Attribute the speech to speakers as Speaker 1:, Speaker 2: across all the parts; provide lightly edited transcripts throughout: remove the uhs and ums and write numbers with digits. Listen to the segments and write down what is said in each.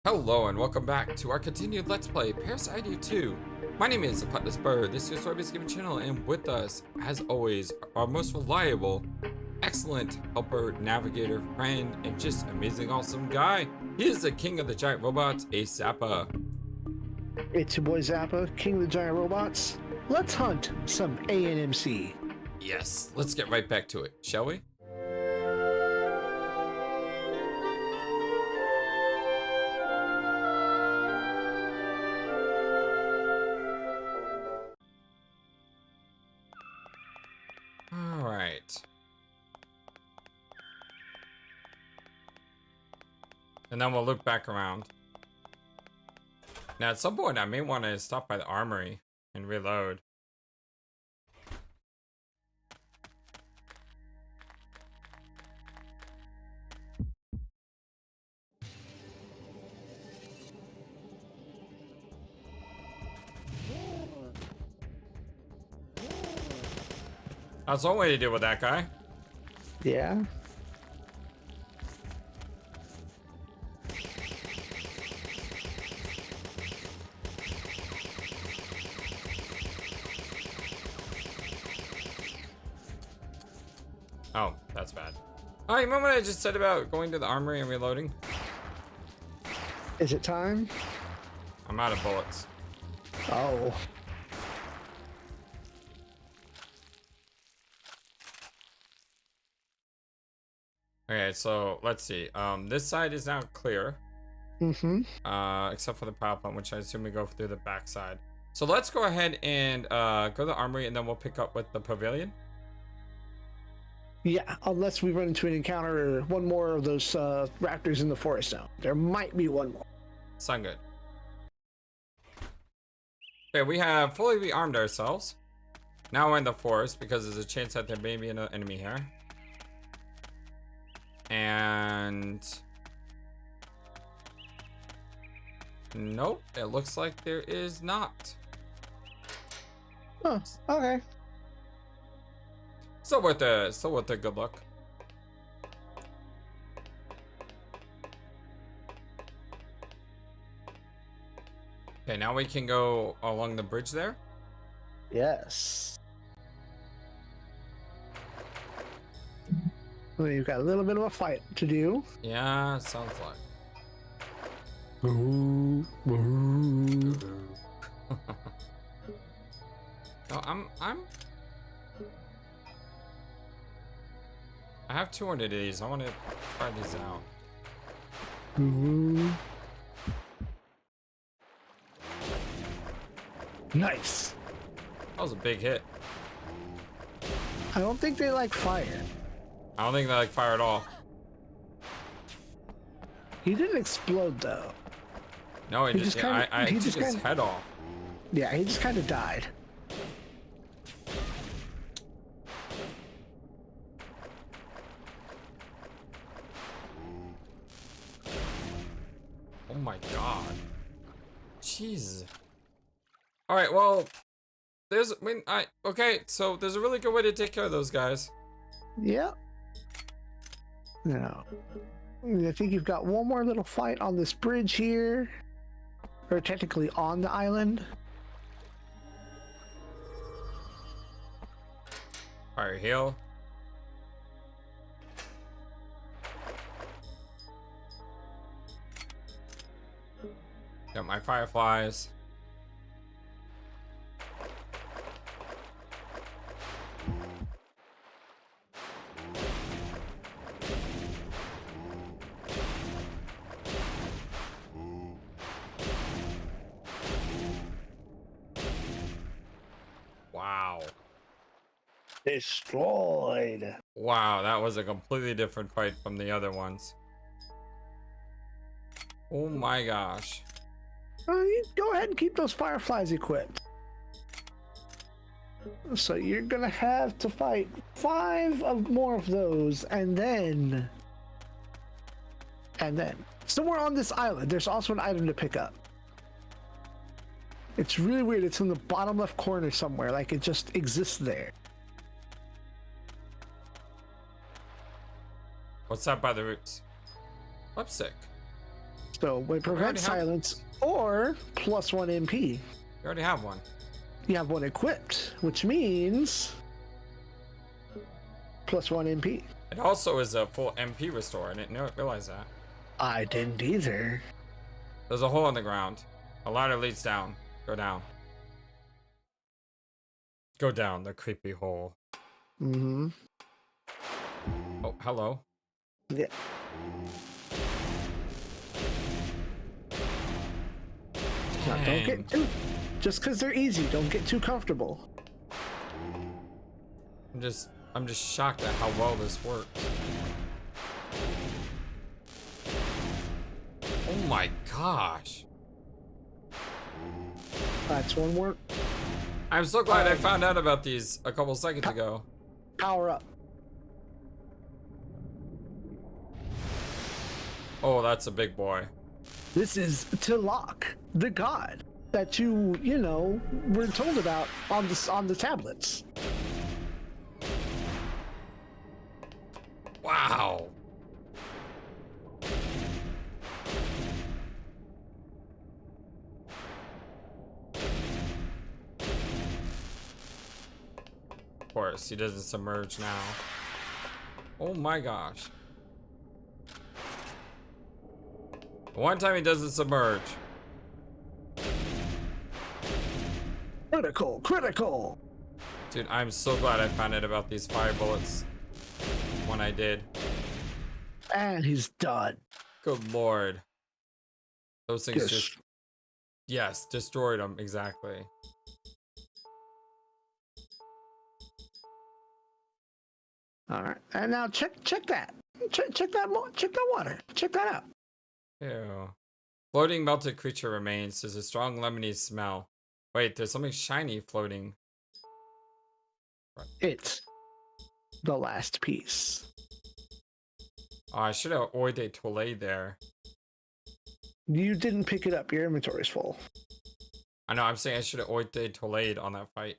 Speaker 1: Hello and welcome back to our continued Let's Play Parasite Eve 2. My name is the Flightless Bird. This is your story-based gaming channel, and with us, as always, our most reliable, excellent helper, navigator, friend, and just amazing, awesome guy. He is the king of the giant robots, Zappa.
Speaker 2: It's your boy Zappa, king of the giant robots. Let's hunt some ANMC.
Speaker 1: Yes, let's get right back to it, shall we? Alright. And then we'll loop back around. Now at some point I may want to stop by the armory and reload. That's one way to deal with that guy.
Speaker 2: Yeah.
Speaker 1: Oh, that's bad. Oh, you remember what I just said about going to the armory and reloading?
Speaker 2: Is it time?
Speaker 1: I'm out of bullets.
Speaker 2: Oh.
Speaker 1: Okay, so let's see. This side is now clear.
Speaker 2: Mm-hmm.
Speaker 1: Except for the power plant, which I assume we go through the back side. So let's go ahead and go to the armory, and then we'll pick up with the pavilion.
Speaker 2: Yeah, unless we run into an encounter or one more of those raptors in the forest now. There might be one more.
Speaker 1: Sound good. Okay, we have fully rearmed ourselves. Now we're in the forest because there's a chance that there may be an enemy here. And nope, it looks like there is not.
Speaker 2: Oh, okay.
Speaker 1: Still worth a good look. Okay, now we can go along the bridge there.
Speaker 2: Yes. Well, you've got a little bit of a fight to do.
Speaker 1: Yeah, sounds like.
Speaker 2: Ooh, ooh.
Speaker 1: No, I have 200 of these. I want to try these out.
Speaker 2: Ooh. Nice.
Speaker 1: That was a big hit.
Speaker 2: I don't think they like fire.
Speaker 1: I don't think they like fire at all.
Speaker 2: He didn't explode though.
Speaker 1: No, he just
Speaker 2: kinda,
Speaker 1: I took his head off.
Speaker 2: Yeah, he just kind of died.
Speaker 1: Oh my god. Jeez. All right, well, okay, so there's a really good way to take care of those guys.
Speaker 2: Yeah. Now, I think you've got one more little fight on this bridge here, or technically on the island.
Speaker 1: Fire heal. Got my fireflies. Wow.
Speaker 2: Destroyed.
Speaker 1: Wow, that was a completely different fight from the other ones. Oh my gosh.
Speaker 2: You go ahead and keep those fireflies equipped. So you're gonna have to fight 5 more of those, and then somewhere on this island, there's also an item to pick up. It's really weird. It's in the bottom left corner somewhere. Like it just exists there.
Speaker 1: What's that by the roots? Lipstick.
Speaker 2: So we prevent silence or +1 MP.
Speaker 1: You already have one.
Speaker 2: You have one equipped, which means +1 MP.
Speaker 1: It also is a full MP restore. I didn't realize that.
Speaker 2: I didn't either.
Speaker 1: There's a hole in the ground. A ladder leads down. Go down. Go down the creepy hole.
Speaker 2: Mm-hmm.
Speaker 1: Oh, hello.
Speaker 2: Yeah. Now, don't get too... Just because they're easy, don't get too comfortable.
Speaker 1: I'm just shocked at how well this works. Oh my gosh.
Speaker 2: That's one work.
Speaker 1: I'm so glad I found out about these a couple seconds ago.
Speaker 2: Power up.
Speaker 1: Oh, that's a big boy.
Speaker 2: This is Tilak, the god that you know, were told about on the tablets.
Speaker 1: Wow. Of course, he doesn't submerge now. Oh my gosh. One time he doesn't submerge.
Speaker 2: Critical, critical.
Speaker 1: Dude, I'm so glad I found out about these fire bullets when I did.
Speaker 2: And he's done.
Speaker 1: Good lord. Those things
Speaker 2: Yes.
Speaker 1: just... Yes, destroyed them, exactly.
Speaker 2: All right, and now check that. Check that water. Check that out.
Speaker 1: Ew. Floating melted creature remains. There's a strong lemony smell. Wait, there's something shiny floating.
Speaker 2: It's the last piece.
Speaker 1: Oh, I should have Oide de Toilette there.
Speaker 2: You didn't pick it up. Your inventory's full.
Speaker 1: I know, I'm saying I should have Oide de Toilette on that fight.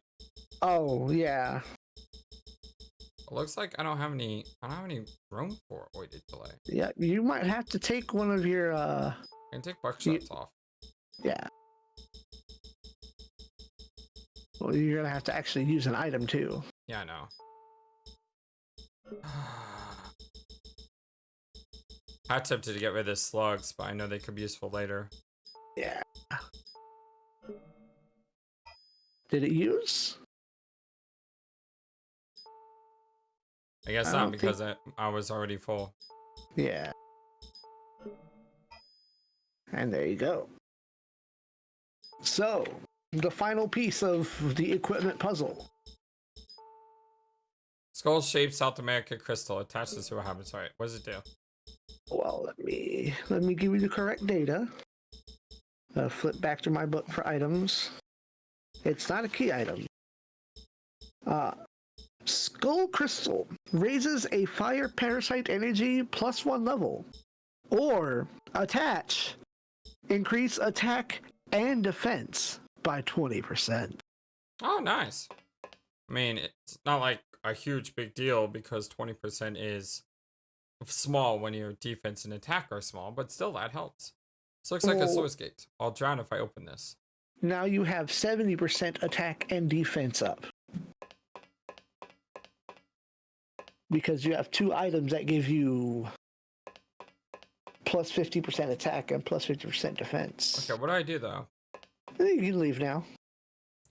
Speaker 2: Oh yeah.
Speaker 1: It looks like I don't have any room for Oide de Toilette.
Speaker 2: Yeah, you might have to take one of your
Speaker 1: I can take buckshots off.
Speaker 2: Yeah. Well, you're gonna have to actually use an item too.
Speaker 1: Yeah, I know. I attempted to get rid of the slugs, but I know they could be useful later.
Speaker 2: Yeah. Did it use?
Speaker 1: I guess not, because I was already full.
Speaker 2: Yeah. And there you go. So, the final piece of the equipment puzzle.
Speaker 1: Skull-shaped South America crystal attaches to a habit. Sorry, what does it do?
Speaker 2: Well, let me give you the correct data. Flip back to my book for items. It's not a key item. Skull crystal raises a fire parasite energy +1 level, or attach, increase attack and defense by 20%.
Speaker 1: Oh, nice. I mean, it's not like a huge big deal because 20% is small when your defense and attack are small, but still that helps. This looks like a source gate. I'll drown if I open this.
Speaker 2: Now you have 70% attack and defense up. Because you have two items that give you plus 50% attack and plus 50% defense.
Speaker 1: Okay, what do I do though?
Speaker 2: I think you can leave now.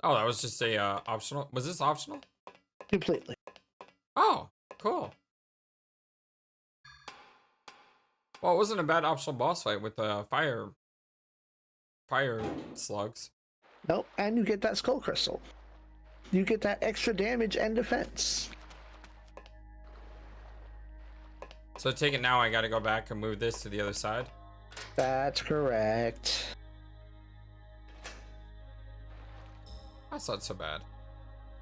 Speaker 1: Oh, that was just a optional. Was this optional?
Speaker 2: Completely.
Speaker 1: Oh, cool. Well, it wasn't a bad optional boss fight with fire slugs.
Speaker 2: Nope, and you get that skull crystal. You get that extra damage and defense.
Speaker 1: So take it now, I gotta go back and move this to the other side.
Speaker 2: That's correct.
Speaker 1: That's not so bad.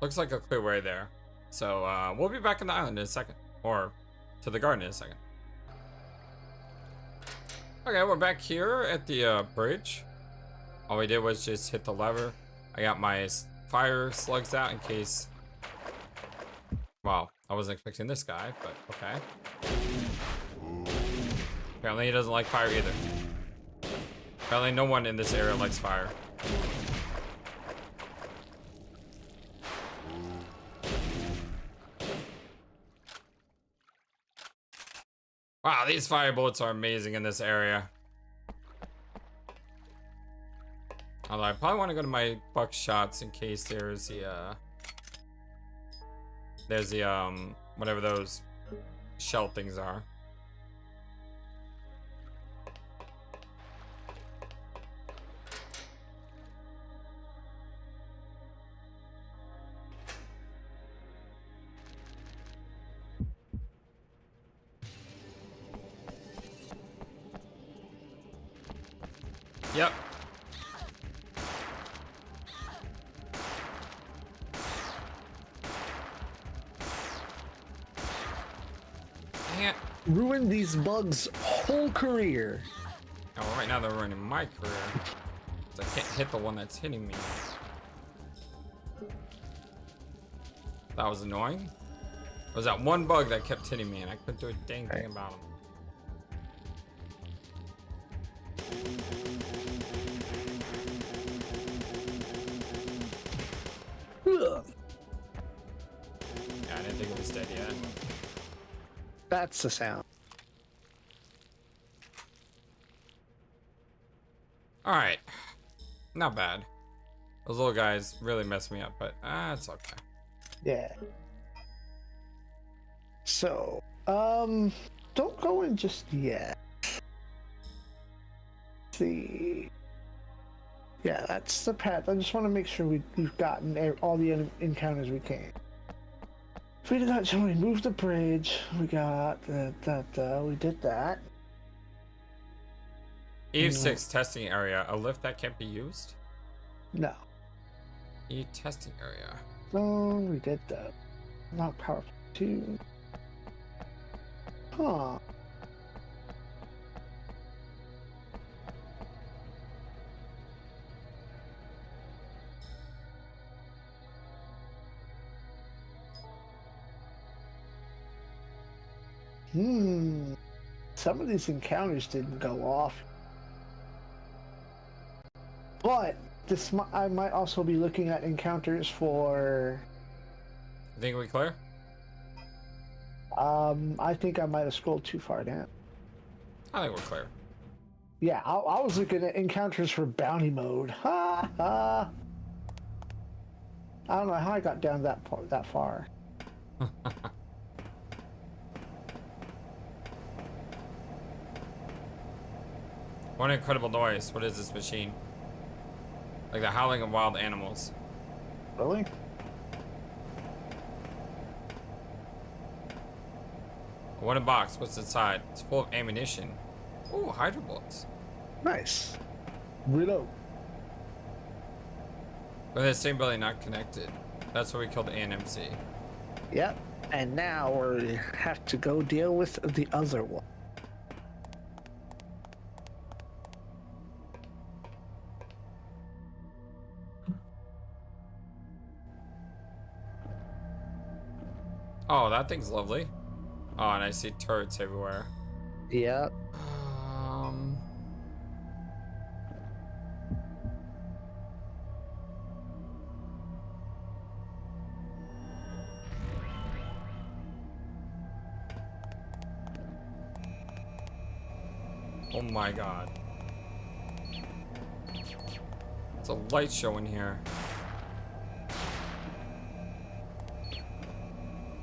Speaker 1: Looks like a clear way there. So we'll be back on the island in a second. Or to the garden in a second. Okay, we're back here at the bridge. All we did was just hit the lever. I got my fire slugs out in case... Well, I wasn't expecting this guy, but okay. Apparently he doesn't like fire either. Apparently no one in this area likes fire. Wow, these fire bullets are amazing in this area. Although I probably want to go to my buckshots in case there's the whatever those shell things are. Yep. Dang it.
Speaker 2: Ruined these bugs' whole career.
Speaker 1: Oh, well, right now they're ruining my career. 'Cause I can't hit the one that's hitting me. That was annoying. It was that one bug that kept hitting me and I couldn't do a dang thing about him.
Speaker 2: Ugh.
Speaker 1: Yeah, I didn't think it was dead yet.
Speaker 2: That's the sound.
Speaker 1: Alright. Not bad. Those little guys really messed me up, but it's okay.
Speaker 2: Yeah. So, don't go in just yet. Let's see. Yeah, that's the path. I just want to make sure we've gotten all the encounters we can. If we moved the bridge. We got we did that.
Speaker 1: Eve 6 testing area. A lift that can't be used?
Speaker 2: No.
Speaker 1: Eve testing area.
Speaker 2: No, we did that. Not powerful 2. Huh. Some of these encounters didn't go off. But I might also be looking at encounters for.
Speaker 1: You think we clear?
Speaker 2: I think I might have scrolled too far down.
Speaker 1: I think we're clear.
Speaker 2: Yeah, I was looking at encounters for bounty mode. Ha ha. I don't know how I got down that far.
Speaker 1: What an incredible noise. What is this machine? Like the howling of wild animals.
Speaker 2: Really?
Speaker 1: A wooden box. What's inside? It's full of ammunition. Ooh, hydro bullets.
Speaker 2: Nice. Reload.
Speaker 1: But the same building, not connected. That's what we called the ANMC.
Speaker 2: Yep. And now we have to go deal with the other one.
Speaker 1: Oh, that thing's lovely. Oh, and I see turrets everywhere.
Speaker 2: Yep.
Speaker 1: Oh my god. It's a light show in here.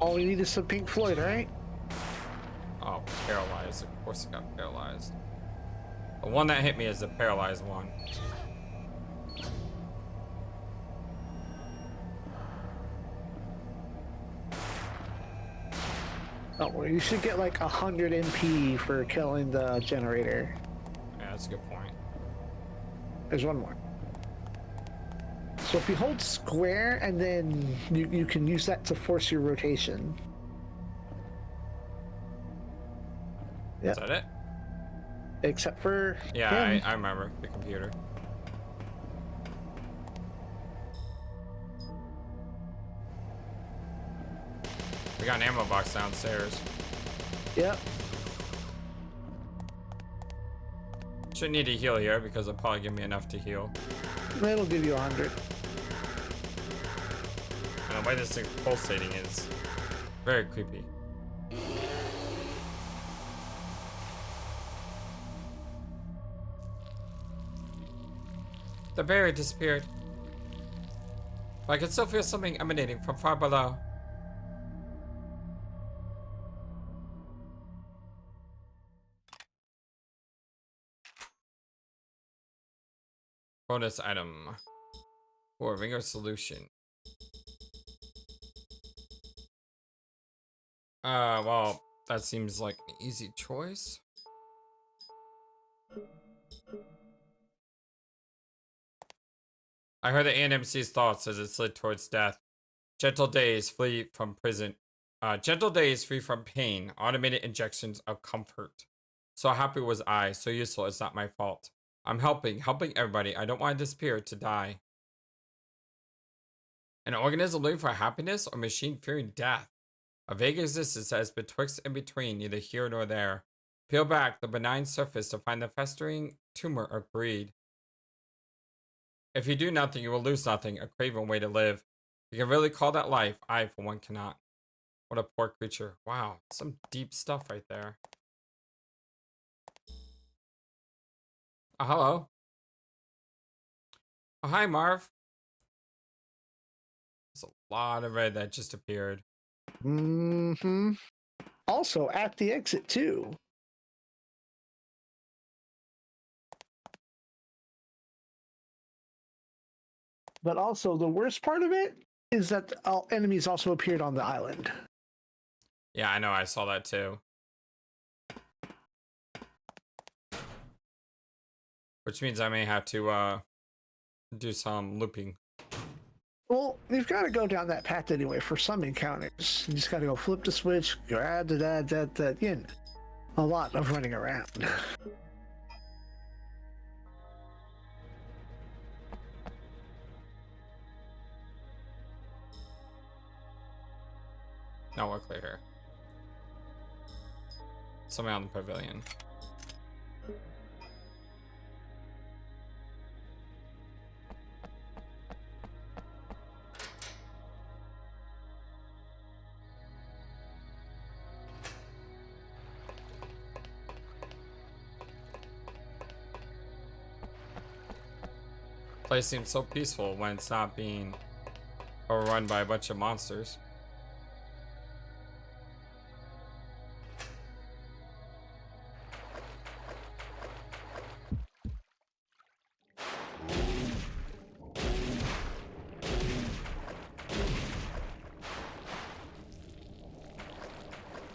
Speaker 2: All we need is some Pink Floyd, right?
Speaker 1: Oh, paralyzed. Of course it got paralyzed. The one that hit me is the paralyzed one.
Speaker 2: Oh, well, you should get like 100 MP for killing the generator.
Speaker 1: Yeah, that's a good point.
Speaker 2: There's one more. So if you hold square and then you can use that to force your rotation.
Speaker 1: Is that it?
Speaker 2: Except for
Speaker 1: Yeah,
Speaker 2: him.
Speaker 1: I remember the computer. We got an ammo box downstairs.
Speaker 2: Yep.
Speaker 1: Shouldn't need to heal here because it'll probably give me enough to heal.
Speaker 2: It'll give you 100.
Speaker 1: And the way this thing's pulsating is very creepy. The barrier disappeared. But I can still feel something emanating from far below. Bonus item. Or ringer solution. Well, that seems like an easy choice. I heard the ANMC's thoughts as it slid towards death. Gentle days flee from prison. Gentle days free from pain. Automated injections of comfort. So happy was I. So useful. It's not my fault. I'm helping everybody. I don't want to disappear, to die. An organism living for happiness or machine fearing death. A vague existence that is betwixt and between, neither here nor there. Peel back the benign surface to find the festering tumor of greed. If you do nothing, you will lose nothing, a craven way to live. You can really call that life. I, for one, cannot. What a poor creature. Wow, some deep stuff right there. Oh, hello. Oh, hi, Marv. There's a lot of red that just appeared.
Speaker 2: Mm-hmm. Also, at the exit, too. But also, the worst part of it is that all enemies also appeared on the island.
Speaker 1: Yeah, I know. I saw that too. Which means I may have to do some looping.
Speaker 2: Well, you've got to go down that path anyway for some encounters. You just got to go flip the switch, go add that, you know, a lot of running around.
Speaker 1: No, we're clear here. Somebody on the pavilion. Place seems so peaceful when it's not being overrun by a bunch of monsters.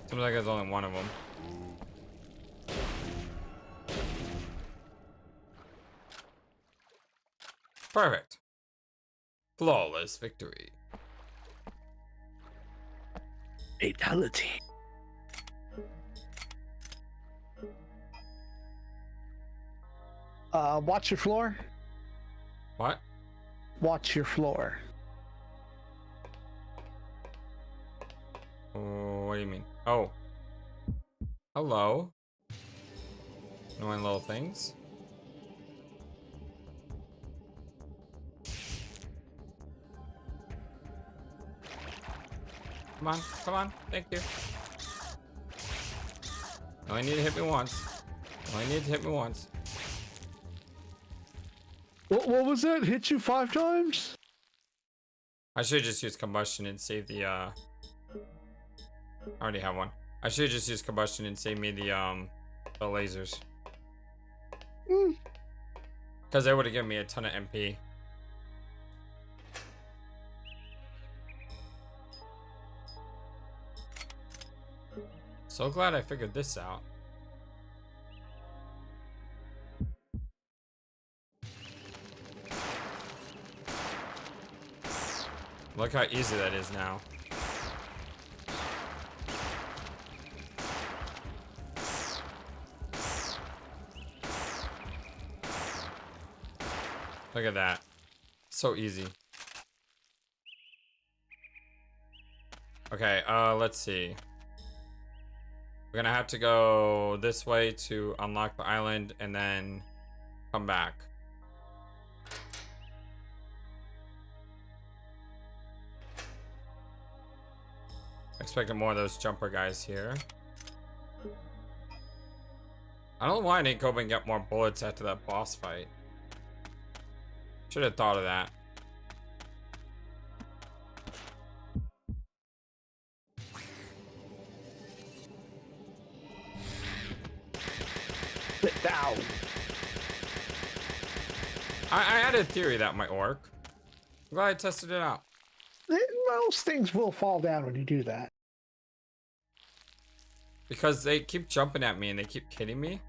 Speaker 1: Seems like there's only one of them. Perfect. Flawless victory.
Speaker 2: Fatality. Watch your floor.
Speaker 1: What?
Speaker 2: Watch your floor.
Speaker 1: Oh, what do you mean? Oh. Hello. Annoying little things. Come on, come on. Thank you. You only need to hit me once. You only need to hit me once.
Speaker 2: What was that? Hit you 5 times?
Speaker 1: I should just use combustion and save the I already have one. I should just use combustion and save me the lasers. Because they would have given me a ton of MP. So glad I figured this out. Look how easy that is now. Look at that. So easy. Okay, let's see. We're gonna have to go this way to unlock the island, and then come back. Expecting more of those jumper guys here. I don't know why I didn't go and get more bullets after that boss fight. Should have thought of that.
Speaker 2: Sit down.
Speaker 1: I had a theory that might work. I'm glad I tested it out.
Speaker 2: Most things will fall down when you do that.
Speaker 1: Because they keep jumping at me and they keep hitting me.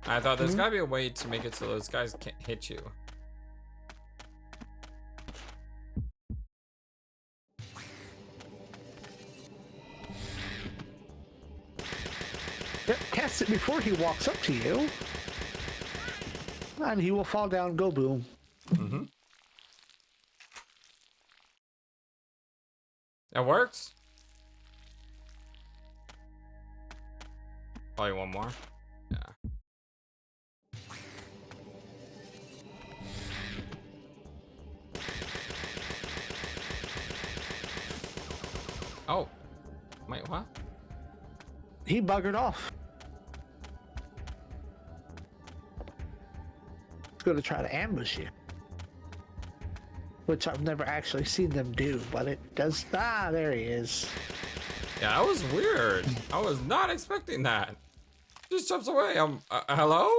Speaker 1: I thought there's gotta be a way to make it so those guys can't hit you.
Speaker 2: Yep, cast it before he walks up to you. And he will fall down, go boom.
Speaker 1: Mm-hmm. That works. Probably one more. Yeah. Oh. Wait, what?
Speaker 2: He buggered off. He's going to try to ambush you. Which I've never actually seen them do, but it does. Ah, there he is.
Speaker 1: Yeah, that was weird. I was not expecting that. Just jumps away. Hello?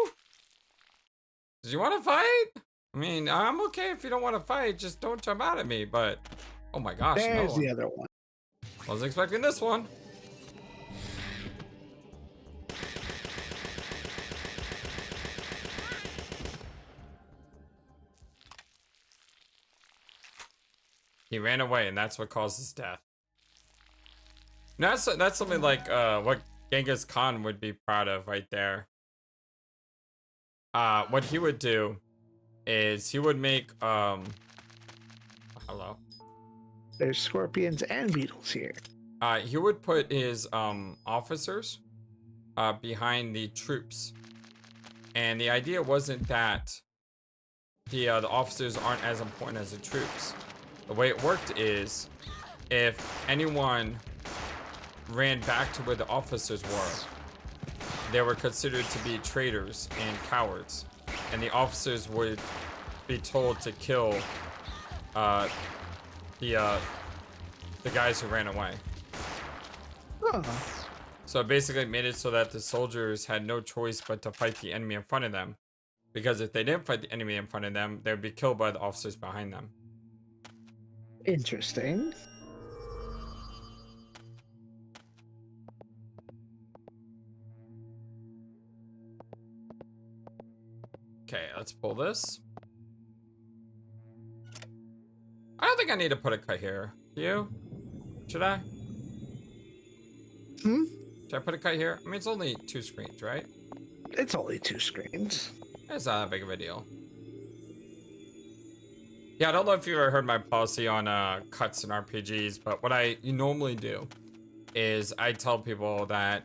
Speaker 1: Did you want to fight? I mean, I'm okay if you don't want to fight. Just don't jump out at me. But, oh my gosh,
Speaker 2: There's
Speaker 1: no.
Speaker 2: the other one.
Speaker 1: Wasn't expecting this one. He ran away, and that's what caused his death. Now, that's something like what Genghis Khan would be proud of right there. What he would do is he would make hello.
Speaker 2: There's scorpions and beetles here.
Speaker 1: He would put his officers behind the troops, and the idea wasn't that the officers aren't as important as the troops. The way it worked is, if anyone ran back to where the officers were, they were considered to be traitors and cowards, and the officers would be told to kill the guys who ran away.
Speaker 2: Huh.
Speaker 1: So it basically made it so that the soldiers had no choice but to fight the enemy in front of them, because if they didn't fight the enemy in front of them, they would be killed by the officers behind them.
Speaker 2: Interesting.
Speaker 1: Okay, let's pull this. I don't think I need to put a cut here. Do you? Should I? Should I put a cut here? I mean, it's only 2 screens, right?
Speaker 2: It's only 2 screens.
Speaker 1: It's not that big of a deal. Yeah, I don't know if you ever heard my policy on cuts in RPGs, but what I normally do is I tell people that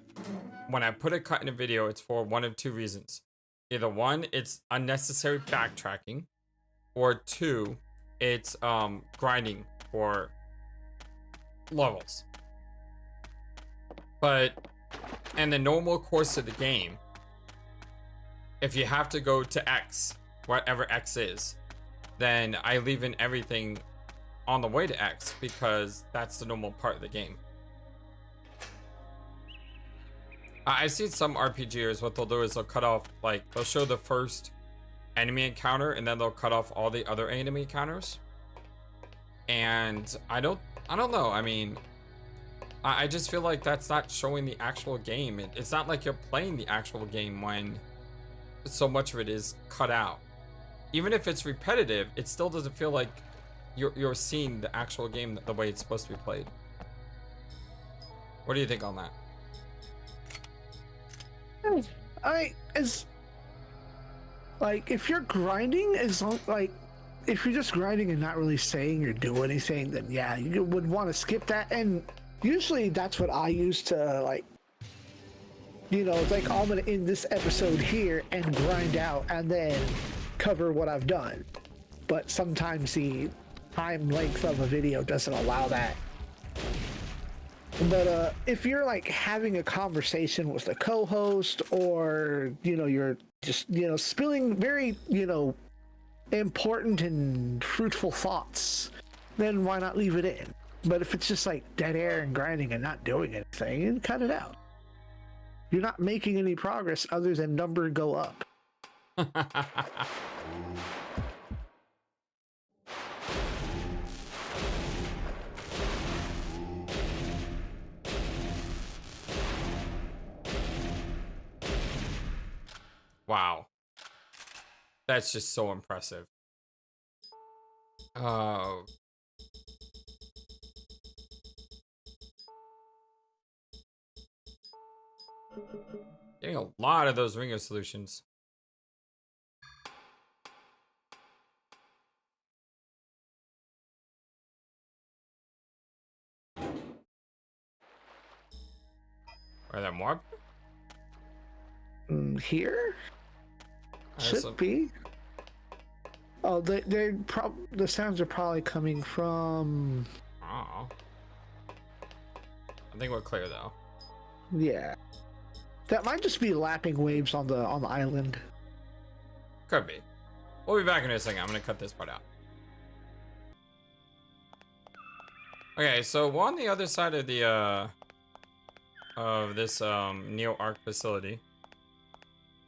Speaker 1: when I put a cut in a video, it's for one of 2 reasons. Either 1, it's unnecessary backtracking, or 2, it's grinding for levels. But in the normal course of the game, if you have to go to X, whatever X is, then I leave in everything on the way to X, because that's the normal part of the game. I've seen some RPGers, what they'll do is they'll cut off, like, they'll show the first enemy encounter and then they'll cut off all the other enemy encounters. And I don't know. I mean, I just feel like that's not showing the actual game. It's not like you're playing the actual game when so much of it is cut out. Even if it's repetitive, it still doesn't feel like you're seeing the actual game the way it's supposed to be played. What do you think on that?
Speaker 2: If you're grinding, if you're just grinding and not really saying or do anything, then yeah, you would want to skip that. And usually that's what I use to, like, you know, it's like, I'm gonna end this episode here and grind out, and then cover what I've done. But sometimes the time length of a video doesn't allow that. But if you're like having a conversation with a co-host, or you're just spilling very important and fruitful thoughts, then why not leave it in? But if it's just like dead air and grinding and not doing anything, then cut it out. You're not making any progress other than number go up.
Speaker 1: Wow. That's just so impressive. Oh. Getting a lot of those Ringo solutions. Are there more?
Speaker 2: Here? Should be. Oh, the sounds are probably coming from...
Speaker 1: Oh. I think we're clear though.
Speaker 2: Yeah. That might just be lapping waves on the island.
Speaker 1: Could be. We'll be back in a second. I'm gonna cut this part out. Okay, so we're on the other side of the of this Neo Arc facility.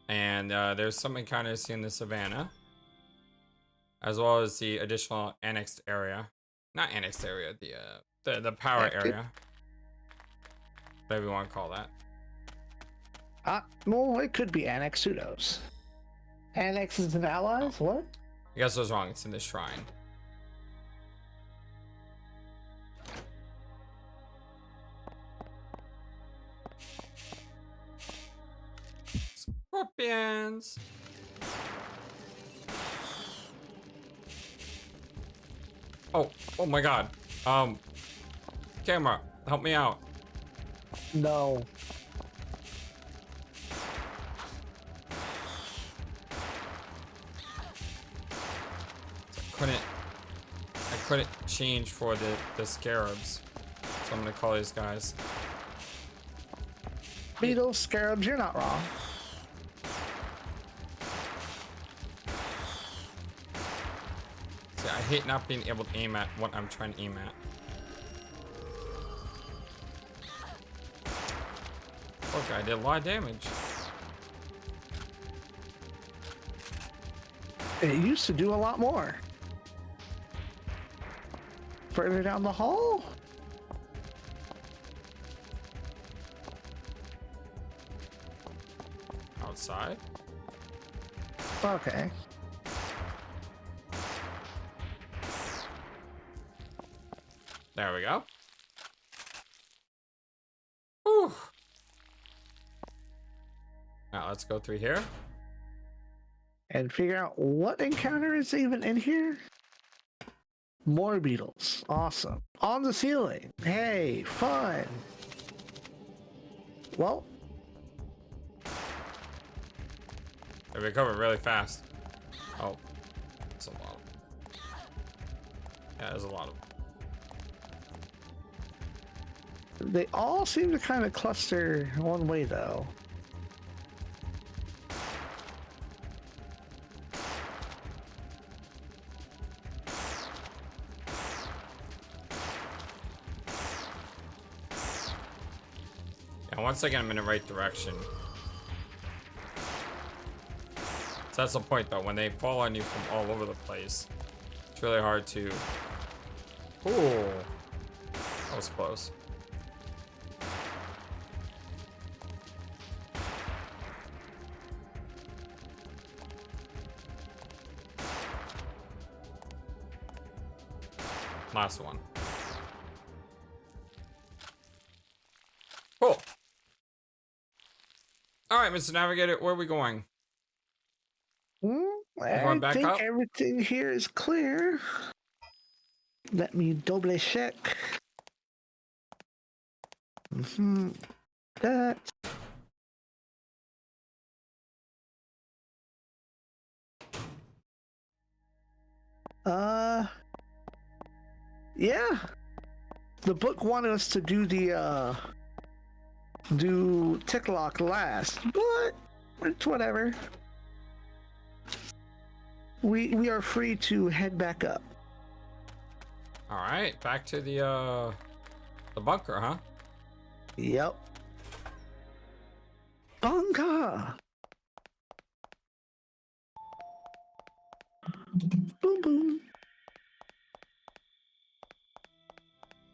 Speaker 1: And there's some encounters in the savannah, as well as the additional annexed area. Not annexed area, the power area. Whatever you want to call that.
Speaker 2: Well, it could be annex pseudos. Annexes and allies? Oh. What?
Speaker 1: I guess I was wrong. It's in the shrine. Scorpions. Oh my god. Camera, help me out.
Speaker 2: No.
Speaker 1: I couldn't change for the scarabs. So I'm gonna call these guys.
Speaker 2: Beetles, scarabs, you're not wrong.
Speaker 1: See, I hate not being able to aim at what I'm trying to aim at. Look, I did a lot of damage.
Speaker 2: It used to do a lot more. Further down the hall?
Speaker 1: Outside?
Speaker 2: Okay.
Speaker 1: There we go. Whew. Now let's go through here.
Speaker 2: And figure out what encounter is even in here. More beetles. Awesome. On the ceiling. Hey, fun. Well.
Speaker 1: They recover really fast. Oh. That's a lot. Yeah, there's a lot of them.
Speaker 2: They all seem to kind of cluster one way, though.
Speaker 1: Yeah, once again, I'm in the right direction. So that's the point, though. When they fall on you from all over the place, it's really hard to... Ooh. That was close. Last one. Cool. All right, Mr. Navigator, where are we going?
Speaker 2: I think up? Everything here is clear. Let me double check. That. Yeah. The book wanted us to do the do Tick Lock last, but it's whatever. We are free to head back up.
Speaker 1: All right, back to the bunker, huh?
Speaker 2: Yep. Bunker. Boom boom.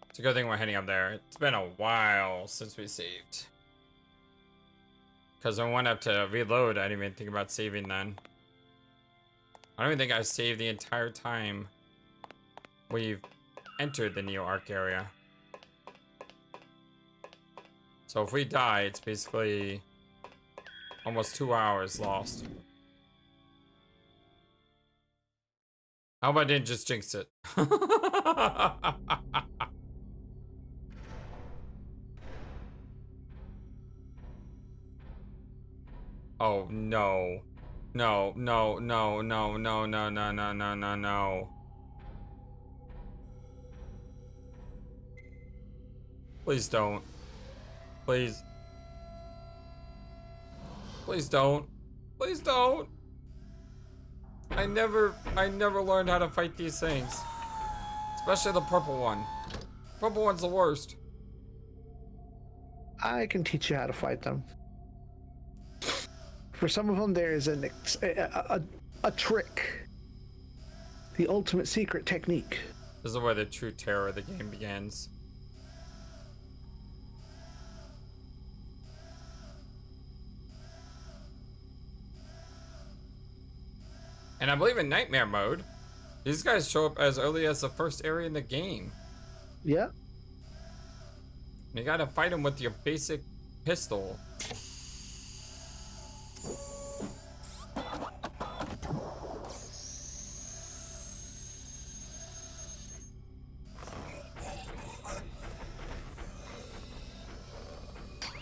Speaker 1: It's a good thing we're heading up there. It's been a while since we saved. Because when I went up to reload, I didn't even think about saving then. I don't even think I saved the entire time we've entered the Neo Arc area. So if we die, it's basically almost 2 hours lost. How about I didn't just jinx it? Oh no. No, no, no, no, no, no, no, no, no, no, no. Please don't. Please. Please don't. Please don't. I never learned how to fight these things. Especially the purple one. Purple one's the worst.
Speaker 2: I can teach you how to fight them. For some of them, there is a trick. The ultimate secret technique.
Speaker 1: This is where the true terror of the game begins. And I believe in Nightmare mode, these guys show up as early as the first area in the game.
Speaker 2: Yeah.
Speaker 1: You gotta fight them with your basic pistol.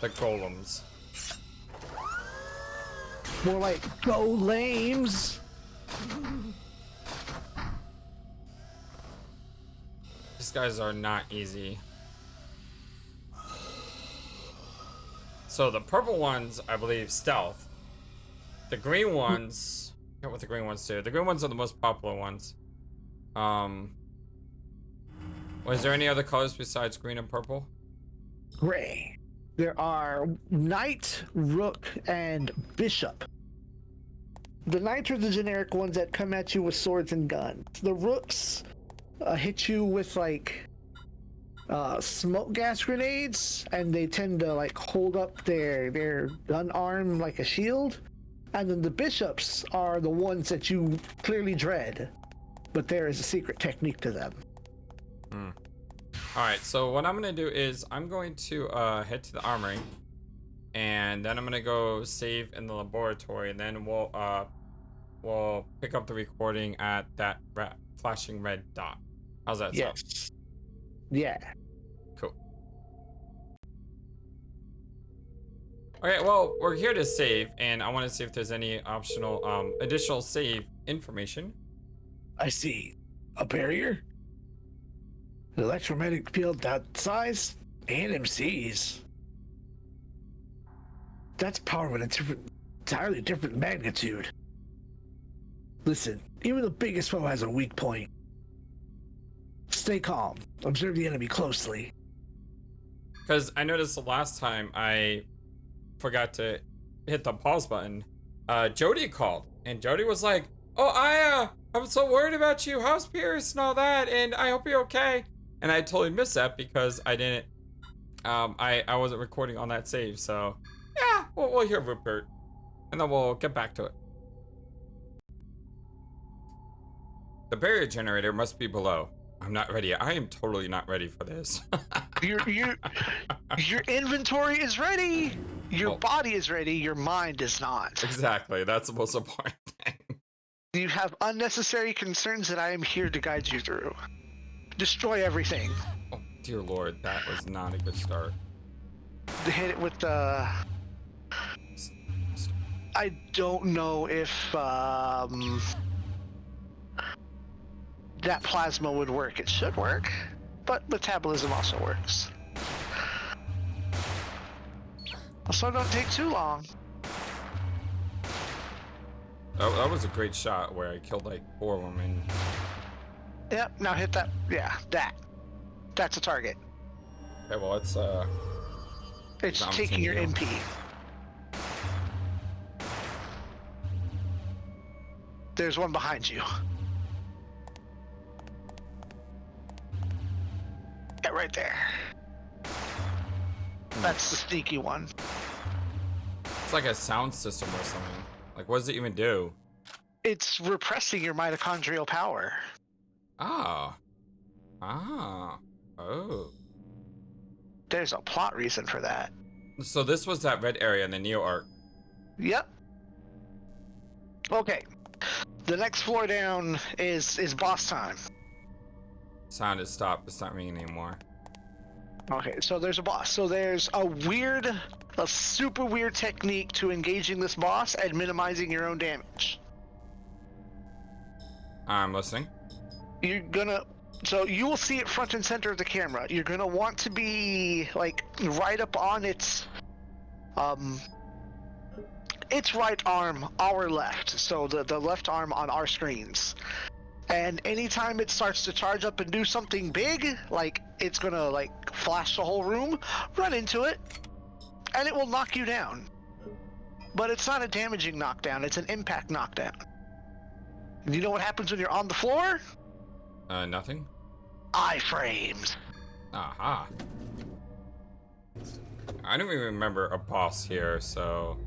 Speaker 1: The Golems.
Speaker 2: More like Golems.
Speaker 1: These guys are not easy. So the purple ones, I believe, stealth. The green ones, I forget what the green ones do. The green ones are the most popular ones. Was there any other colors besides green and purple?
Speaker 2: Gray. There are Knight, Rook, and Bishop. The Knights are the generic ones that come at you with swords and guns. The Rooks hit you with like smoke gas grenades, and they tend to like hold up their gun arm like a shield. And then the Bishops are the ones that you clearly dread, but there is a secret technique to them.
Speaker 1: Alright, so what I'm gonna do is I'm going to head to the armory, and then I'm gonna go save in the laboratory, and then we'll pick up the recording at that flashing red dot. How's that sound?
Speaker 2: Yes. Yeah.
Speaker 1: Cool. Okay, well, we're here to save, and I want to see if there's any optional additional save information.
Speaker 2: I see. A barrier? Electromagnetic field that size? ANMCs. That's power with a entirely different magnitude. Listen, even the biggest foe has a weak point. Stay calm. Observe the enemy closely.
Speaker 1: Because I noticed the last time I forgot to hit the pause button, Jody called, and Jody was like, "Oh, I'm so worried about you. How's Pierce and all that? And I hope you're okay." And I totally missed that because I didn't, I wasn't recording on that save. So yeah, we'll hear Rupert, and then we'll get back to it. The barrier generator must be below. I'm not ready. I am totally not ready for this.
Speaker 3: Your inventory is ready. Your body is ready. Your mind is not.
Speaker 1: Exactly. That's the most important thing.
Speaker 3: You have unnecessary concerns that I am here to guide you through. Destroy everything.
Speaker 1: Oh, dear Lord. That was not a good start.
Speaker 3: Hit it with the... I don't know if... that plasma would work. It should work, but metabolism also works. So don't take too long.
Speaker 1: That was a great shot where I killed like 4 of them and...
Speaker 3: Yep, now hit that. Yeah, that. That's a target.
Speaker 1: Okay, well, it's
Speaker 3: It's taking your MP. There's one behind you. Yeah, right there. That's the sneaky one.
Speaker 1: It's like a sound system or something. Like, what does it even do?
Speaker 3: It's repressing your mitochondrial power.
Speaker 1: Ah. Ah. Oh.
Speaker 3: There's a plot reason for that.
Speaker 1: So this was that red area in the Neo arc.
Speaker 3: Yep. Okay. The next floor down is boss time.
Speaker 1: Sound has stopped. It's not ringing anymore.
Speaker 3: Okay, so there's a boss. So there's a super weird technique to engaging this boss and minimizing your own damage.
Speaker 1: I'm listening.
Speaker 3: So you will see it front and center of the camera. You're gonna want to be like right up on its right arm, our left. So the left arm on our screens. And anytime it starts to charge up and do something big, like it's gonna like flash the whole room, run into it, and it will knock you down. But it's not a damaging knockdown, it's an impact knockdown. And you know what happens when you're on the floor?
Speaker 1: Nothing?
Speaker 3: Iframes.
Speaker 1: Aha. I don't even remember a boss here, so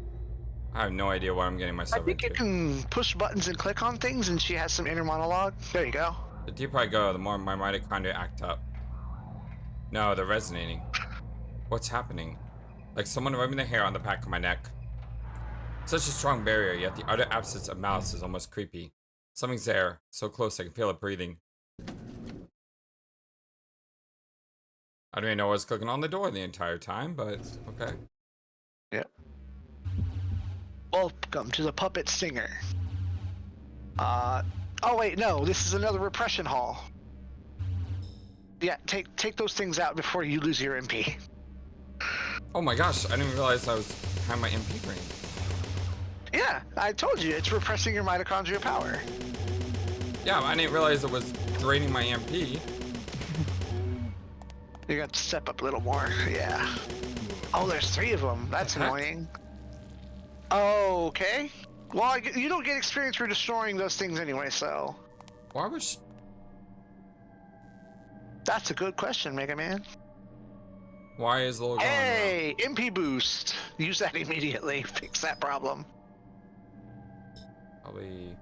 Speaker 1: I have no idea what I'm getting myself
Speaker 3: I think
Speaker 1: into.
Speaker 3: you can push buttons and click on things, and she has some inner monologue. There you go.
Speaker 1: The deeper I go, the more my mitochondria act up. No, they're resonating. What's happening? Like someone rubbing their hair on the back of my neck. Such a strong barrier, yet the utter absence of malice is almost creepy. Something's there, so close I can feel it breathing. I don't even know I was clicking on the door the entire time, but okay.
Speaker 3: Yep. Welcome to the Puppet Singer. Oh wait, no, this is another repression hall. Yeah, take those things out before you lose your MP.
Speaker 1: Oh my gosh, I didn't realize I had my MP drained.
Speaker 3: Yeah, I told you, it's repressing your mitochondrial power.
Speaker 1: Yeah, I didn't realize it was draining my MP.
Speaker 3: You got to step up a little more, yeah. Oh, there's 3 of them. That's annoying. Oh, okay. Well, you don't get experience for destroying those things anyway, so...
Speaker 1: Why was...
Speaker 3: That's a good question, Mega Man.
Speaker 1: Why is the little
Speaker 3: Hey, MP boost. Use that immediately. Fix that problem.
Speaker 1: Probably...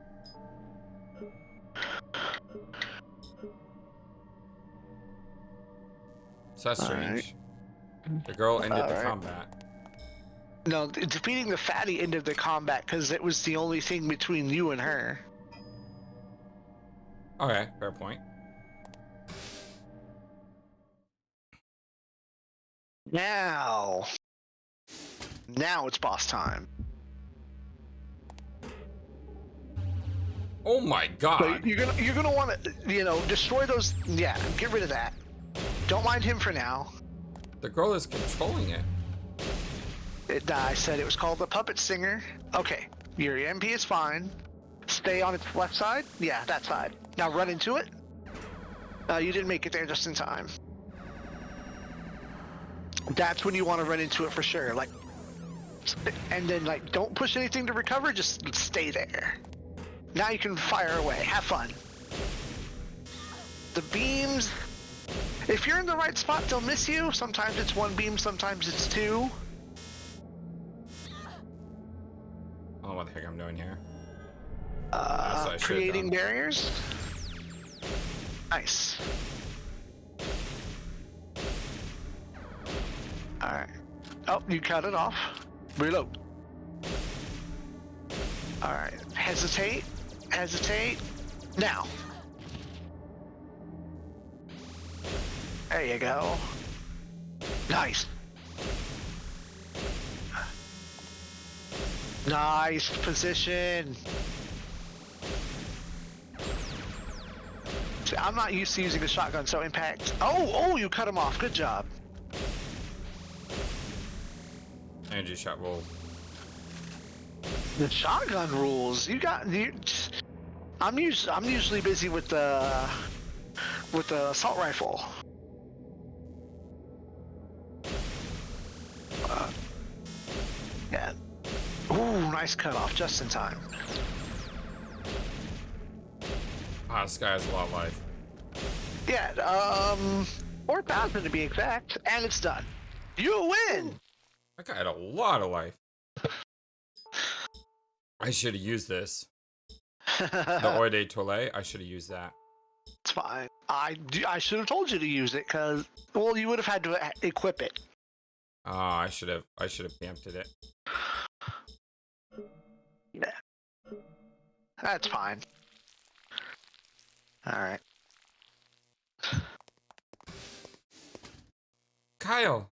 Speaker 1: So that's strange. Right. The girl ended the combat.
Speaker 3: No, defeating the fatty ended the combat because it was the only thing between you and her.
Speaker 1: Okay, fair point.
Speaker 3: Now it's boss time.
Speaker 1: Oh my god!
Speaker 3: So you're gonna want to destroy those. Yeah, get rid of that. Don't mind him for now.
Speaker 1: The girl is controlling it.
Speaker 3: I said it was called the Puppet Singer. Okay, your MP is fine. Stay on its left side. Yeah, that side. Now run into it. You didn't make it there just in time. That's when you want to run into it for sure. Like, and then like don't push anything to recover. Just stay there. Now you can fire away. Have fun. The beams. If you're in the right spot, they'll miss you. Sometimes it's 1 beam, sometimes it's 2.
Speaker 1: I don't know what the heck I'm doing here.
Speaker 3: Creating barriers. Nice. Alright. Oh, you cut it off. Reload. Alright. Hesitate. Hesitate. Now. There you go. Nice. Nice position. See, I'm not used to using a shotgun, so impact. Oh, you cut him off. Good job.
Speaker 1: Energy shot roll.
Speaker 3: The shotgun rules. I'm usually busy with the assault rifle. Yeah. Ooh, nice cutoff, just in time.
Speaker 1: Ah, this guy has a lot of life.
Speaker 3: Yeah, 4,000 to be exact, and it's done. You win!
Speaker 1: That guy had a lot of life. I should have used this. The Oi de Toilet, I should have used that.
Speaker 3: It's fine. I should have told you to use it, because, well, you would have had to equip it.
Speaker 1: I should have preempted it.
Speaker 3: Yeah. That's fine. Alright.
Speaker 1: Kyle!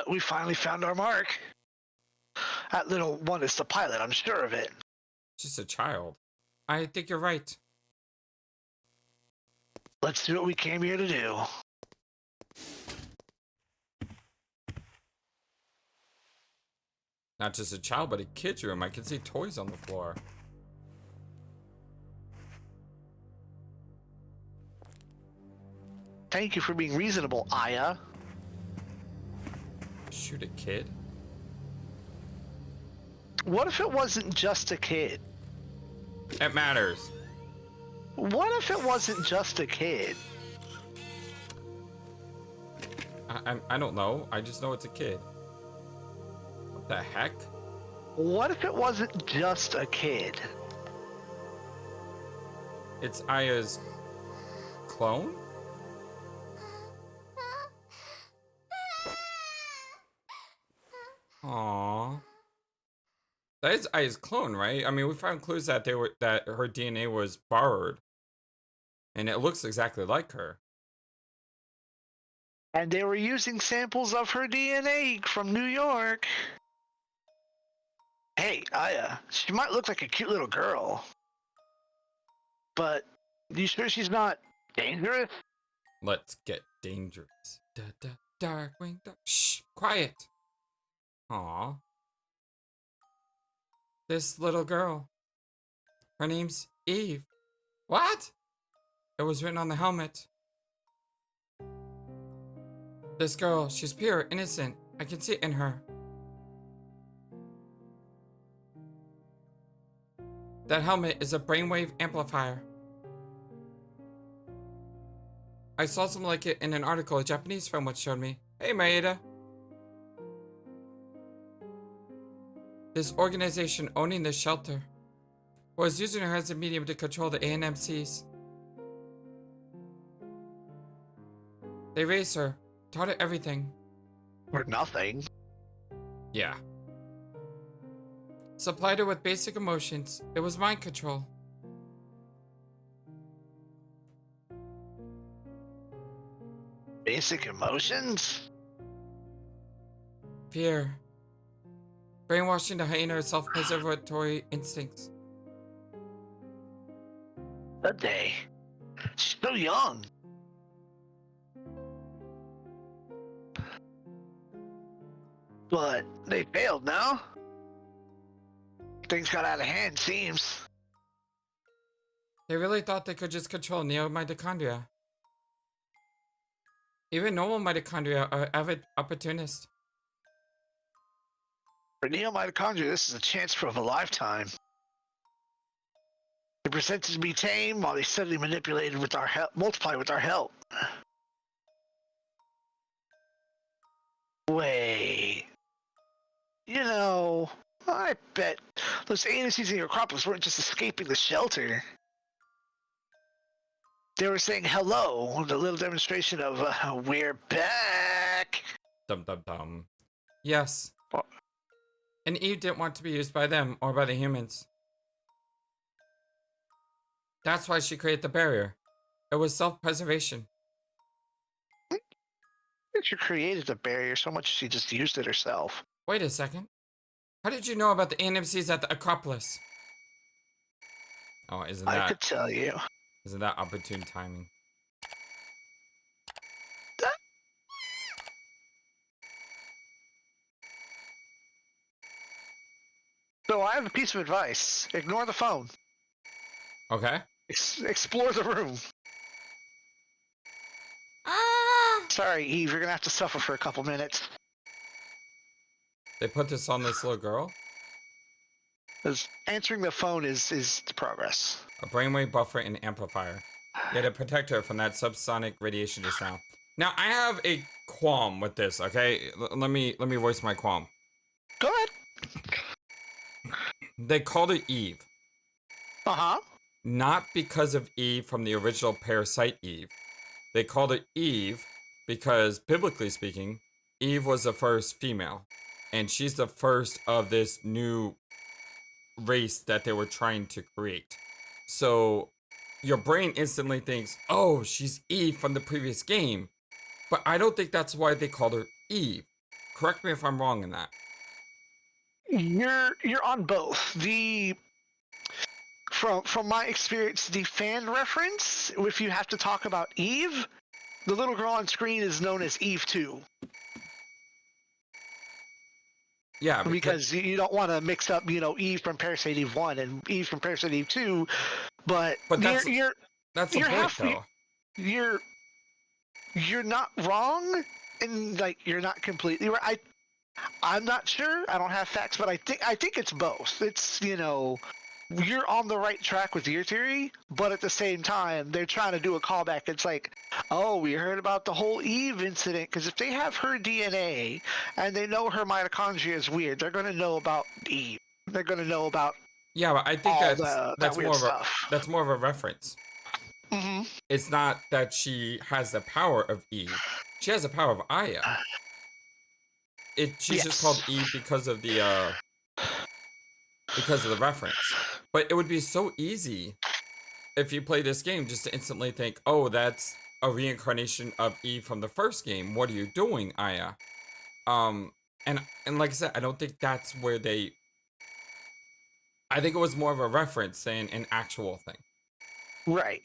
Speaker 3: We finally found our mark. That little one is the pilot, I'm sure of it.
Speaker 1: Just a child. I think you're right.
Speaker 3: Let's do what we came here to do.
Speaker 1: Not just a child, but a kid's room. I can see toys on the floor.
Speaker 3: Thank you for being reasonable, Aya.
Speaker 1: Shoot a kid?
Speaker 3: What if it wasn't just a kid?
Speaker 1: It matters.
Speaker 3: What if it wasn't just a kid?
Speaker 1: I don't know. I just know it's a kid. What the heck?
Speaker 3: What if it wasn't just a kid?
Speaker 1: It's Aya's clone? Aww. That is Aya's clone, right? I mean, we found clues that that her DNA was borrowed. And it looks exactly like her.
Speaker 3: And they were using samples of her DNA from New York. Hey, Aya, she might look like a cute little girl. But, you sure she's not dangerous?
Speaker 1: Let's get dangerous. Da, da, Darkwing, shh, quiet. Aww. This little girl. Her name's Eve. What? It was written on the helmet. This girl, she's pure, innocent. I can see it in her. That helmet is a brainwave amplifier. I saw something like it in an article a Japanese friend once showed me. Hey, Maeda. This organization owning this shelter was using her as a medium to control the ANMCs. They raised her, taught her everything.
Speaker 3: Or nothing.
Speaker 1: Yeah. Supplied her with basic emotions. It was mind control.
Speaker 3: Basic emotions?
Speaker 1: Fear. Brainwashing to heighten her self-preservatory instincts.
Speaker 3: That day. She's so young. But they failed now. Things got out of hand, seems.
Speaker 1: They really thought they could just control neo-mitochondria. Even normal mitochondria are avid opportunists.
Speaker 3: For neo-mitochondria, this is a chance for of a lifetime. They presented to be tame while they steadily manipulated with our help, multiply with our help. Wait. You know, I bet those ANMCs in your Acropolis weren't just escaping the shelter. They were saying hello with a little demonstration of, we're back.
Speaker 1: Dum dum dum. Yes.
Speaker 3: What?
Speaker 1: And Eve didn't want to be used by them or by the humans. That's why she created the barrier. It was self-preservation.
Speaker 3: She created the barrier so much she just used it herself.
Speaker 1: Wait a second. How did you know about the ANMCs at the Acropolis? Oh, isn't that...
Speaker 3: I could tell you.
Speaker 1: Isn't that opportune timing?
Speaker 3: So I have a piece of advice. Ignore the phone.
Speaker 1: Okay.
Speaker 3: Explore the room.
Speaker 1: Ah!
Speaker 3: Sorry, Eve, you're gonna have to suffer for a couple minutes.
Speaker 1: They put this on this little girl?
Speaker 3: Because answering the phone is the progress.
Speaker 1: A brainwave buffer and amplifier. Yeah, to protect her from that subsonic radiation just now. Now, I have a qualm with this, okay? Let me voice my qualm.
Speaker 3: Go ahead.
Speaker 1: They called it Eve.
Speaker 3: Uh-huh.
Speaker 1: Not because of Eve from the original Parasite Eve. They called it Eve because, biblically speaking, Eve was the first female. And she's the first of this new race that they were trying to create. So your brain instantly thinks, oh, she's Eve from the previous game. But I don't think that's why they called her Eve. Correct me if I'm wrong in that.
Speaker 3: You're on both. From my experience, the fan reference, if you have to talk about Eve, the little girl on screen is known as Eve 2.
Speaker 1: Yeah,
Speaker 3: Because you don't want to mix up, Eve from Parasite Eve 1 and Eve from Parasite Eve 2, but
Speaker 1: that's
Speaker 3: you're
Speaker 1: the
Speaker 3: you're
Speaker 1: point, though.
Speaker 3: You're not wrong, and like you're not completely right. I'm not sure. I don't have facts, but I think it's both. It's you're on the right track with your theory, but at the same time, they're trying to do a callback. It's like, oh, we heard about the whole Eve incident, because if they have her DNA and they know her mitochondria is weird, they're going to know about Eve. They're going to know about
Speaker 1: But I think that's
Speaker 3: weird
Speaker 1: more of
Speaker 3: stuff.
Speaker 1: that's more of a reference.
Speaker 3: Mm-hmm.
Speaker 1: It's not that she has the power of Eve. She has the power of Aya. She's just called Eve because of the reference. But it would be so easy if you play this game just to instantly think, oh, that's a reincarnation of Eve from the first game. What are you doing, Aya? And like I said, I don't think that's where I think it was more of a reference than an actual thing.
Speaker 3: Right.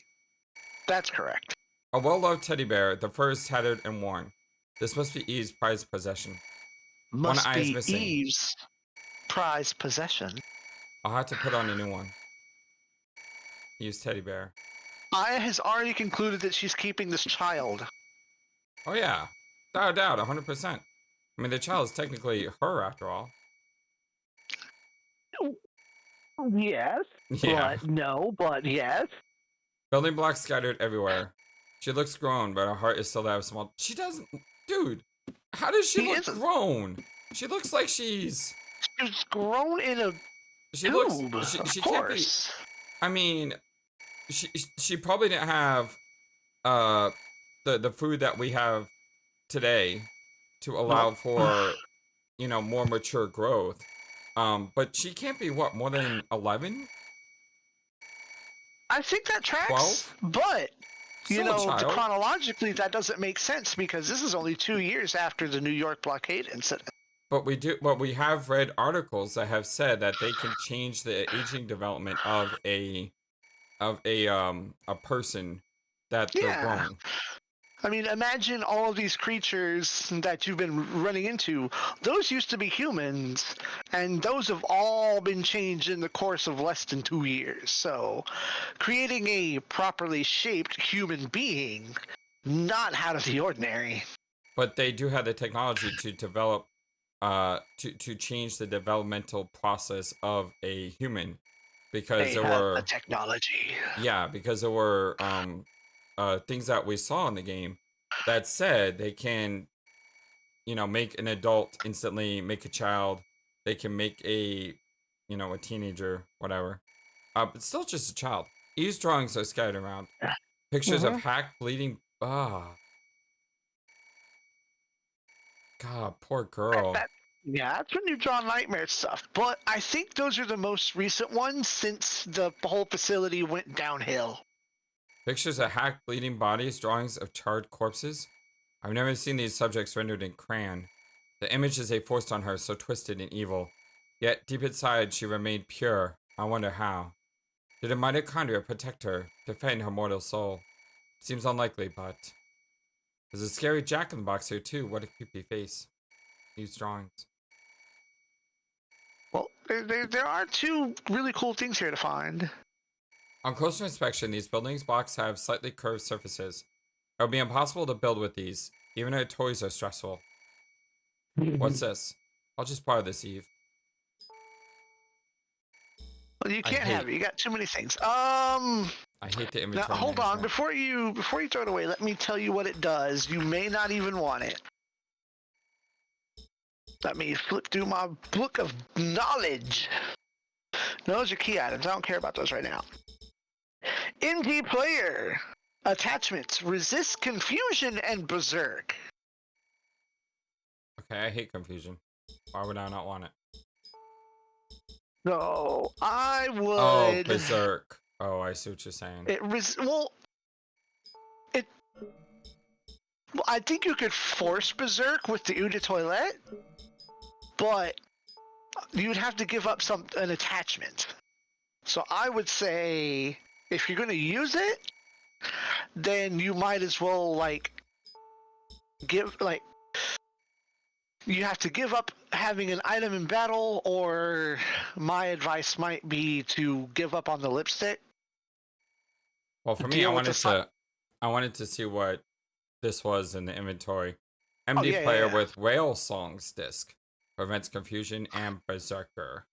Speaker 3: That's correct.
Speaker 1: A well-loved teddy bear, the fur is tattered and worn. This must be Eve's prized possession.
Speaker 3: Must
Speaker 1: One eye is
Speaker 3: be
Speaker 1: missing.
Speaker 3: Eve's prized possession.
Speaker 1: I'll have to put on a new one. Eve's teddy bear.
Speaker 3: Aya has already concluded that she's keeping this child.
Speaker 1: Oh yeah, without a doubt, 100%. I mean, the child is technically her after all.
Speaker 3: Yes.
Speaker 1: Yeah.
Speaker 3: But no, but yes.
Speaker 1: Building blocks scattered everywhere. She looks grown, but her heart is still that small. She doesn't... Dude, how does she look grown? She looks like she's
Speaker 3: grown in a tube,
Speaker 1: she can't be... I mean, she probably didn't have the food that we have today to allow for, more mature growth. But she can't be, what, more than 11?
Speaker 3: I think that tracks,
Speaker 1: 12?
Speaker 3: but, chronologically that doesn't make sense because this is only 2 years after the New York blockade incident.
Speaker 1: But we have read articles that have said that they can change the aging development of a person that they're growing.
Speaker 3: I mean, imagine all of these creatures that you've been running into. Those used to be humans, and those have all been changed in the course of less than 2 years. So, creating a properly shaped human being, not out of the ordinary.
Speaker 1: But they do have the technology to develop, to change the developmental process of a human, because there were
Speaker 3: the technology.
Speaker 1: Yeah, because there were things that we saw in the game that said they can, make an adult instantly, make a child, they can make a teenager, whatever. But still just a child. Eve's drawings are scattered around. Pictures of hacked, bleeding. God, poor girl.
Speaker 3: Yeah, that's when you draw nightmare stuff. But I think those are the most recent ones since the whole facility went downhill.
Speaker 1: Pictures of hacked, bleeding bodies, drawings of charred corpses. I've never seen these subjects rendered in crayon. The images they forced on her, so twisted and evil. Yet, deep inside, she remained pure. I wonder how. Did a mitochondria protect her, defend her mortal soul? Seems unlikely, but... There's a scary jack-in-the-box here, too. What a creepy face. These drawings.
Speaker 3: Well, there are two really cool things here to find.
Speaker 1: On closer inspection, these buildings blocks have slightly curved surfaces. It would be impossible to build with these. Even our toys are stressful. What's this? I'll just borrow this, Eve.
Speaker 3: Well, you can't have it. You got too many things.
Speaker 1: I hate the
Speaker 3: Now
Speaker 1: inventory
Speaker 3: hold on.
Speaker 1: management.
Speaker 3: Before you throw it away, let me tell you what it does. You may not even want it. Let me flip through my book of knowledge. Those are key items. I don't care about those right now. ND player. Attachments. Resist confusion and berserk.
Speaker 1: Okay, I hate confusion. Why would I not want it?
Speaker 3: No, I would.
Speaker 1: Oh, berserk. Oh, I see what you're saying.
Speaker 3: I think you could force berserk with the Eau de Toilette, but you'd have to give up an attachment. So I would say if you're going to use it, then you might as well you have to give up having an item in battle, or my advice might be to give up on the lipstick.
Speaker 1: Well, for me, I wanted to see what this was in the inventory. MD player with Whale Songs disc. Prevents confusion and berserker.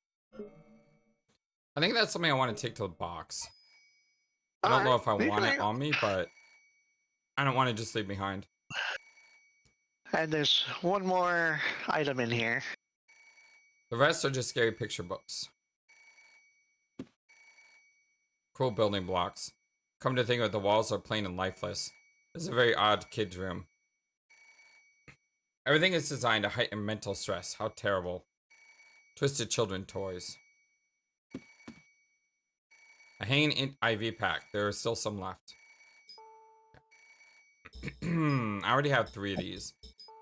Speaker 1: I think that's something I want to take to the box. I don't know if I want it on me, but I don't want to just leave behind.
Speaker 3: And there's one more item in here.
Speaker 1: The rest are just scary picture books. Cool building blocks. Come to think of it, the walls are plain and lifeless. This is a very odd kid's room. Everything is designed to heighten mental stress. How terrible. Twisted children toys. A hanging IV pack. There are still some left. I already have 3 of these.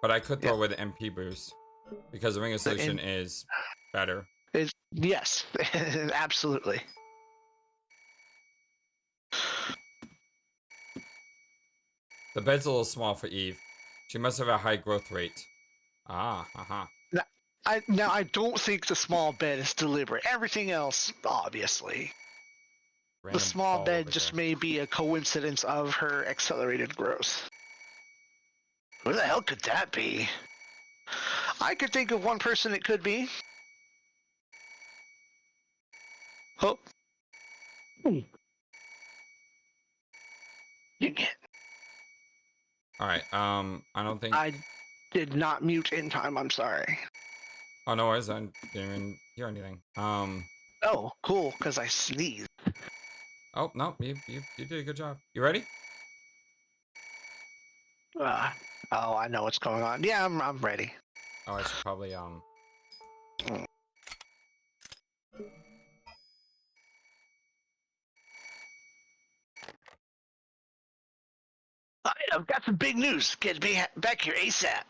Speaker 1: But I could throw away the MP boost. Because the ring of solution is better.
Speaker 3: Yes, absolutely.
Speaker 1: The bed's a little small for Eve. She must have a high growth rate.
Speaker 3: Now, I don't think the small bed is deliberate. Everything else, obviously.
Speaker 1: Random
Speaker 3: the small bed just may be a coincidence of her accelerated growth. Who the hell could that be? I could think of one person it could be. Oh.
Speaker 1: Alright, I don't think...
Speaker 3: I did not mute in time, I'm sorry.
Speaker 1: Oh, no worries, I didn't even hear anything.
Speaker 3: Oh, cool, because I sneezed.
Speaker 1: Oh, no, you did a good job. You ready?
Speaker 3: Oh, I know what's going on. Yeah, I'm ready.
Speaker 1: Oh, I should probably,
Speaker 3: I've got some big news. Get me back here ASAP.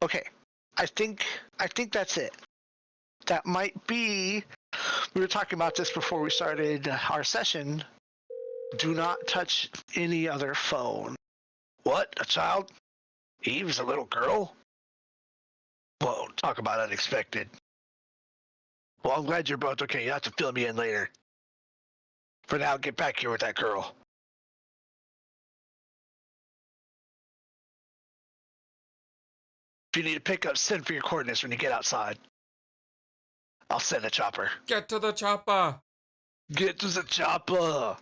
Speaker 3: Okay, I think that's it. That might be. We were talking about this before we started our session. Do not touch any other phone. What? A child? Eve's a little girl? Whoa, talk about unexpected. Well, I'm glad you're both okay. You have to fill me in later. For now, get back here with that girl. If you need to pick up, send for your coordinates when you get outside. I'll send a chopper.
Speaker 1: Get to the chopper!
Speaker 3: Get to the chopper!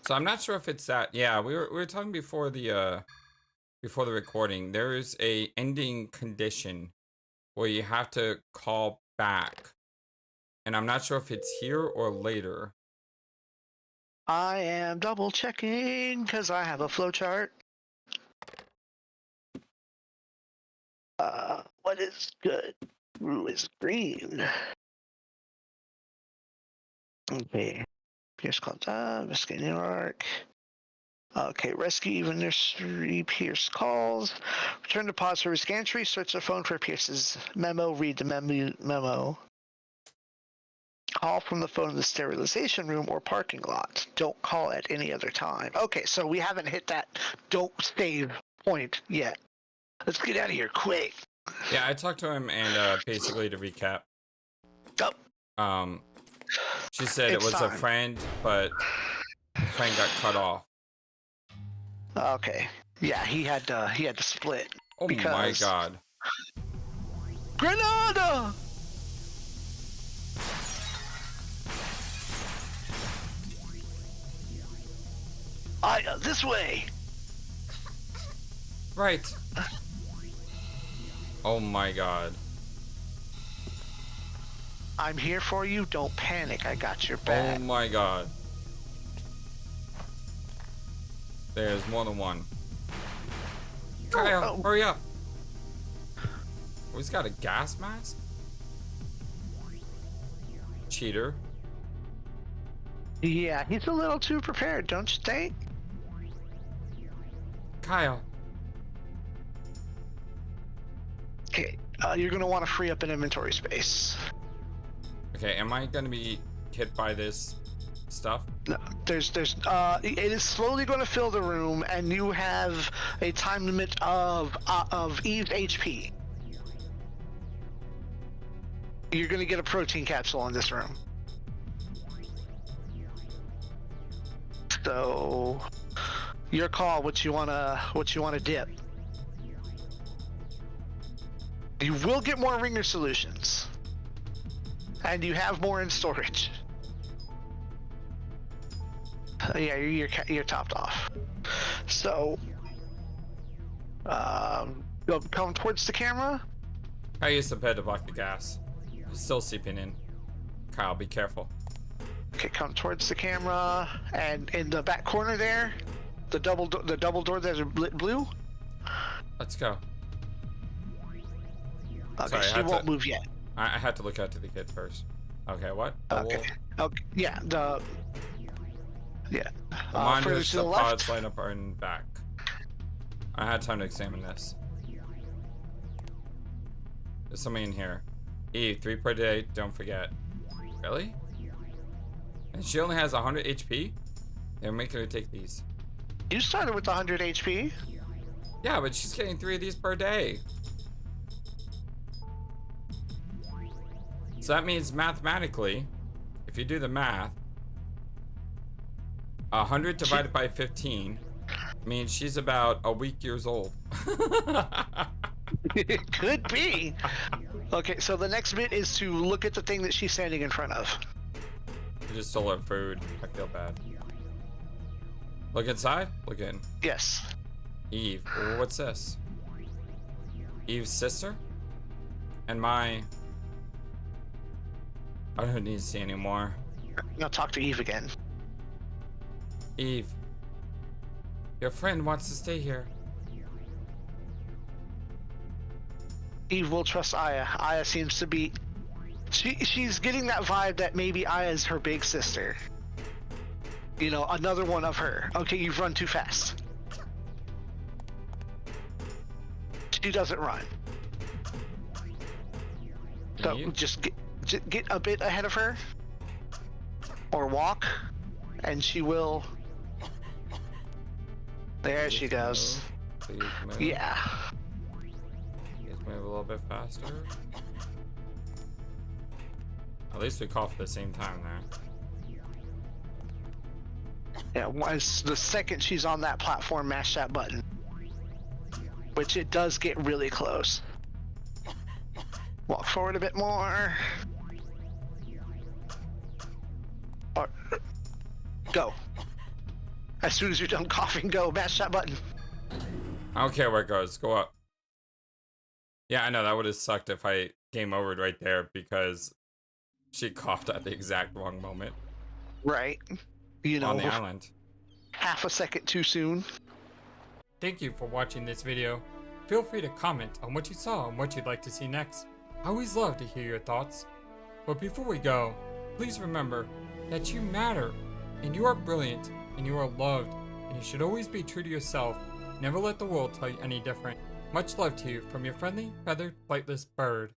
Speaker 1: So I'm not sure if it's that. Yeah, we were talking before the recording. There is a ending condition where you have to call back. And I'm not sure if it's here or later.
Speaker 3: I am double checking because I have a flowchart. What is good? Blue is green. Okay. Pierce called Investigating New York. Okay, rescue even nursery Pierce calls. Return to pod service gantry. Search the phone for Pierce's memo. Read the memo. Call from the phone in the sterilization room or parking lot. Don't call at any other time. Okay, so we haven't hit that don't save point yet. Let's get out of here quick.
Speaker 1: Yeah, I talked to him, and basically to recap, she said it was a friend, but the friend got cut off.
Speaker 3: Okay. Yeah, he had to split.
Speaker 1: Oh my god.
Speaker 3: Grenada! This way.
Speaker 1: Right. Oh my god.
Speaker 3: I'm here for you. Don't panic. I got your back.
Speaker 1: Oh my god. There's more than one. Kyle, hurry up. Oh, he's got a gas mask? Cheater.
Speaker 3: Yeah, he's a little too prepared, don't you think?
Speaker 1: Kyle.
Speaker 3: Okay, you're gonna want to free up an inventory space.
Speaker 1: Okay, am I gonna be hit by this stuff?
Speaker 3: No, it is slowly going to fill the room, and you have a time limit of Eve's HP. You're going to get a protein capsule in this room. So, your call. What you wanna dip? You will get more ringer solutions, and you have more in storage. Yeah, you're topped off. So, come towards the camera.
Speaker 1: I used the bed to block the gas. It's still seeping in. Kyle, be careful.
Speaker 3: Okay, come towards the camera, and in the back corner there, the double door that's lit blue.
Speaker 1: Let's go.
Speaker 3: Okay,
Speaker 1: Sorry,
Speaker 3: she won't move yet.
Speaker 1: I had to look out to the kid first. Okay, what?
Speaker 3: Okay. Okay. Yeah. The
Speaker 1: monitors,
Speaker 3: to the
Speaker 1: the
Speaker 3: left.
Speaker 1: pods line up are in back. I had time to examine this. There's somebody in here. Eve, 3 per day, don't forget. Really? And she only has 100 HP? They're making her take these.
Speaker 3: You started with 100 HP.
Speaker 1: Yeah, but she's getting 3 of these per day. So that means mathematically, if you do the math, 100 divided by 15 means she's about a week years old.
Speaker 3: It could be. Okay, so the next bit is to look at the thing that she's standing in front of.
Speaker 1: You just stole her food. I feel bad. Look inside. Look in.
Speaker 3: Yes.
Speaker 1: Eve. What's this? Eve's sister? And my... I don't need to see anymore.
Speaker 3: Now talk to Eve again.
Speaker 1: Eve. Your friend wants to stay here.
Speaker 3: Eve will trust Aya. Aya seems to be... She's getting that vibe that maybe Aya's her big sister. You know, another one of her. Okay, you've run too fast. She doesn't run. So just get a bit ahead of her. Or walk. And she will... There she goes.
Speaker 1: Please move.
Speaker 3: Yeah.
Speaker 1: Please move a little bit faster. At least we cough at the same time there.
Speaker 3: Yeah, once the second she's on that platform, mash that button. Which it does get really close. Walk forward a bit more. Or, go. As soon as you're done coughing, go. Mash that button.
Speaker 1: I don't care where it goes. Go up. Yeah, I know. That would have sucked if I game overed right there because she coughed at the exact wrong moment.
Speaker 3: Right. You know,
Speaker 1: on the island.
Speaker 3: Half a second too soon.
Speaker 1: Thank you for watching this video. Feel free to comment on what you saw and what you'd like to see next. I always love to hear your thoughts. But before we go, please remember that you matter, and you are brilliant, and you are loved, and and you should always be true to yourself. Never let the world tell you any different. Much love to you from your friendly, feathered, flightless bird.